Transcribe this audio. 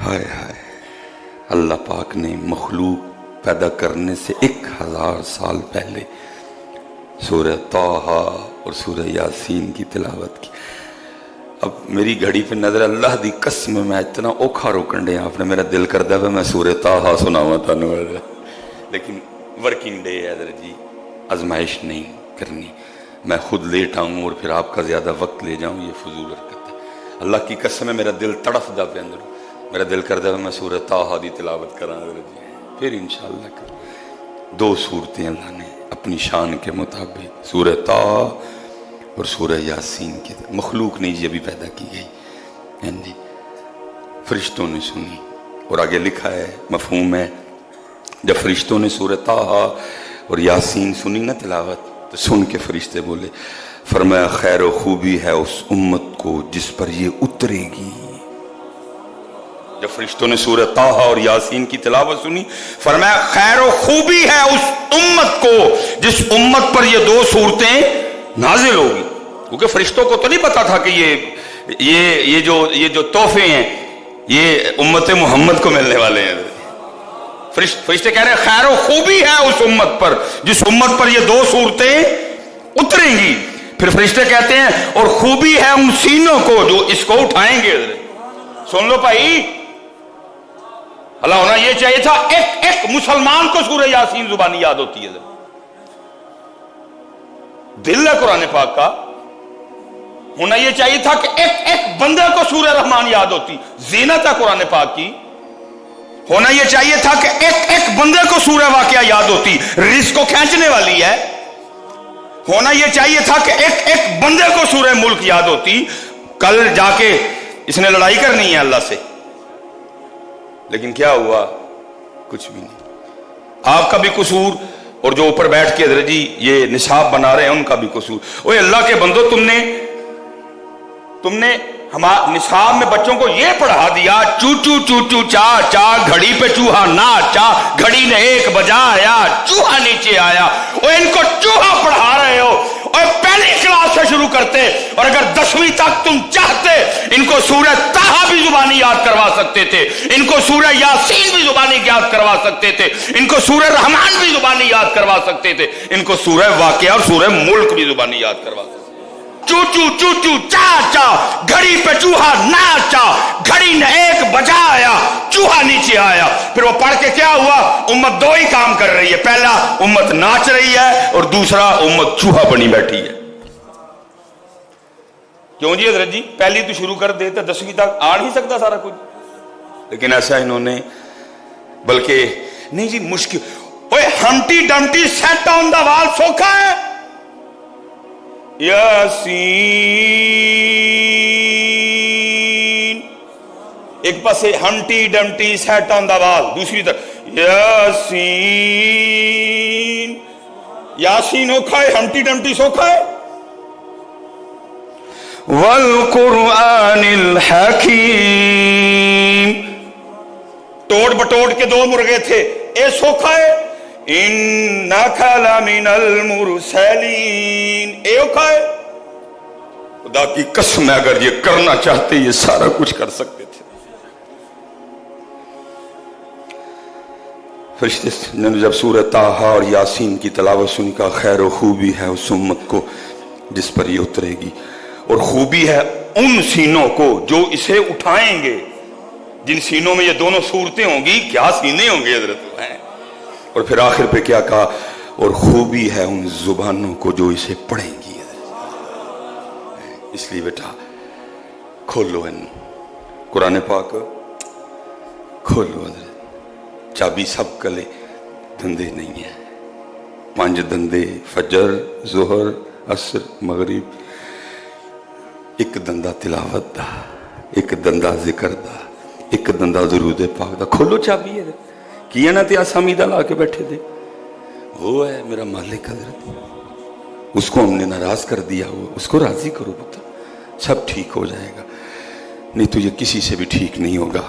ہائے ہائے، اللہ پاک نے مخلوق پیدا کرنے سے 1000 سال پہلے سورہ طٰہٰ اور سورہ یاسین کی تلاوت کی۔ اب میری گھڑی پہ نظر اللہ دی قسم میں اتنا اوکھا روکن دے آپ نے میرا دل کر دیا میں سورہ طٰہٰ سناوا تھا، لیکن ورکنگ ڈے ہے جی، آزمائش نہیں کرنی، میں خود لیٹ آؤں اور پھر آپ کا زیادہ وقت لے جاؤں، یہ فضول حرکت ہے۔ اللہ کی قسم ہے میرا دل تڑف دا پہ اندر، میرا دل کر دیا میں سورہ طٰہٰ دی تلاوت کراں جی، پھر انشاءاللہ کر۔ 2 صورتیں اللہ نے اپنی شان کے مطابق، سورہ طٰہٰ اور سورہ یاسین کی، مخلوق نہیں جی ابھی پیدا کی گئی، جی فرشتوں نے سنی، اور آگے لکھا ہے مفہوم ہے، جب فرشتوں نے سورہ طٰہٰ اور یاسین سنی نا تلاوت، تو سن کے فرشتے بولے، فرمایا خیر و خوبی ہے اس امت کو جس پر یہ اترے گی۔ جب فرشتوں نے سورہ طٰہٰ اور یاسین کی تلاوت سنی، فرمایا خیر و خوبی ہے اس امت کو جس امت پر یہ 2 صورتیں نازل ہوگی، کیونکہ فرشتوں کو تو نہیں پتا تھا کہ یہ جو تحفے ہیں یہ امت محمد کو ملنے والے ہیں۔ فرشتے کہہ رہے ہیں خیر و خوبی ہے اس امت پر جس امت پر یہ 2 صورتیں اتریں گی۔ پھر فرشتے کہتے ہیں اور خوبی ہے ان سینوں کو جو اس کو اٹھائیں گے۔ سن لو بھائی، اللہ ہونا یہ چاہیے تھا ایک مسلمان کو سورہ یاسین زبانی یاد ہوتی ہے، دل ہے قرآن پاک کا، ہونا یہ چاہیے تھا کہ ایک بندے کو سورہ رحمان یاد ہوتی، زینت ہے قرآن پاک کی، ہونا یہ چاہیے تھا کہ ایک بندے کو سورہ واقعہ یاد ہوتی، رزق کو کھینچنے والی ہے، ہونا یہ چاہیے تھا کہ ایک بندے کو سورہ ملک یاد ہوتی، کل جا کے اس نے لڑائی کرنی ہے اللہ سے، لیکن کیا ہوا؟ کچھ بھی نہیں۔ آپ کا بھی قصور، اور جو اوپر بیٹھ کے حضرت جی یہ نصاب بنا رہے ہیں ان کا بھی قصور۔ اوہ اللہ کے بندو، تم نے نصاب میں بچوں کو یہ پڑھا دیا، چو چو چو چو چا چا، گھڑی پہ چوہا ناچا، گھڑی نے 1 بجایا، چوہا نیچے آیا، اور ان کو چوہا پڑھا رہے ہو، اور پہلی کلاس سے شروع کرتے، اور اگر 10ویں تک تم چاہتے ان کو سورہ طٰہٰ بھی زبانی یاد کروا سکتے تھے، ان کو سورہ یاسین بھی زبانی یاد کروا سکتے تھے، ان کو سورہ رحمان بھی زبانی یاد کروا سکتے تھے، ان کو سورہ واقعہ اور سورہ ملک بھی زبانی یاد کروا سکتے تھے۔ چو چو چو چو چا چا، گھڑی پہ چوہا ناچا، گھڑی نے 1 بجایا، چوہا نیچے آیا۔ پھر وہ پڑھ کے کیا ہوا؟ امت 2 ہی کام کر رہی ہے، پہلا امت ناچ رہی ہے، اور دوسرا امت چوہا بنی بیٹھی ہے۔ کیوں جی حضرت جی؟ پہلی تو شروع کر دیتے، 10ویں تک آ نہیں سکتا سارا کچھ، لیکن ایسا انہوں نے، بلکہ نہیں جی مشکل، اوے ہمٹی ڈمٹی سیٹ آن دا وال سوکھا ہے، یاسین، ایک پاس ہمٹی ڈمٹی سیٹ آن دا وال، دوسری طرف یاسین، یاسین اوکھا ہے، ہمٹی ڈمٹی سوکھا ہے۔ والقرآن الحکیم، توڑ بٹوڑ کے 2 مرغے تھے، اے سوکھا ہے، انک لمن المرسلین، اے اوکھا ہے۔ خدا کی قسم ہے اگر یہ کرنا چاہتے یہ سارا کچھ کر سکتے تھے۔ فرشتے نے جب سورہ طٰہٰ اور یاسین کی تلاوت سنی کا خیر و خوبی ہے اس امت کو جس پر یہ اترے گی، اور خوبی ہے ان سینوں کو جو اسے اٹھائیں گے، جن سینوں میں یہ 2 صورتیں ہوں گی، کیا سینے ہوں گے حضرت ہیں۔ اور پھر آخر پہ کیا کہا؟ اور خوبی ہے ان زبانوں کو جو اسے پڑھیں گی۔ اس لیے بیٹا کھولو قرآن پاک، کھولو حضرت، چابی سب کلے دندے نہیں ہیں، 5 دندے، فجر، ظہر، عصر، مغرب، 1 دندہ تلاوت دا، 1 دندہ ذکر دا، 1 دندہ درود پاک دا۔ کھولو چابی ہے کیا نہ تے آسامیدہ لا کے بیٹھے تھے، وہ ہے میرا مالک حضرت، اس کو ہم نے ناراض کر دیا، ہوا اس کو راضی کرو پتر، سب ٹھیک ہو جائے گا، نہیں تو یہ کسی سے بھی ٹھیک نہیں ہوگا۔